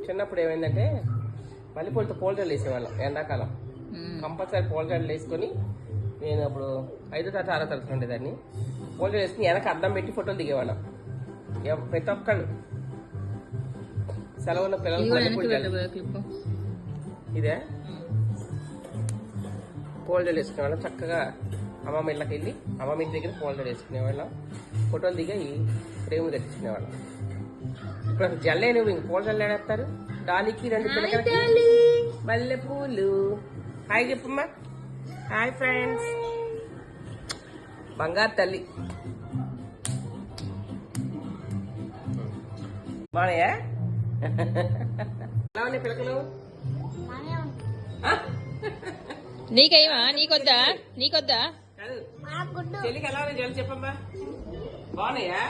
చిన్నప్పుడు ఏమైందంటే మల్లెపూలతో పోల్జర్లు వేసేవాళ్ళం ఎండాకాలం. కంపల్సరీ పోల్జర్లు వేసుకొని నేను అప్పుడు 5వ తరగతి 6వ తరగతి ఉండేదాన్ని. పోల్జర్ వేసుకుని వెనక అద్దం పెట్టి ఫోటోలు దిగేవాళ్ళం. ప్రతి ఒక్కళ్ళు సెలవున్న పిల్లలు ఇదే పోల్జర్లు వేసుకునేవాళ్ళం. చక్కగా అమ్మమ్మ ఇళ్ళకి వెళ్ళి అమ్మమ్మ ఇంటి దగ్గర పోల్జర్ వేసుకునేవాళ్ళం. ఫోటోలు దిగి ఫ్రేమ్ తెచ్చుకునేవాళ్ళం. ఇప్పుడు అసలు జల్లేను ఇంక పోల్జర్లు ఏడేస్తారు. డాలీకి 2 పిల్లలకి మల్లెపూలు. హాయ్ చెప్పమ్మా. Hi friends. బంగారు తల్లి బాగా ఎలా ఉన్నాయి పిల్లకలు? నీకేమా? నీకొద్దా? కాదు చెల్లికి ఎలా ఉన్నాయి చెప్పమ్మా. బాగున్నాయా?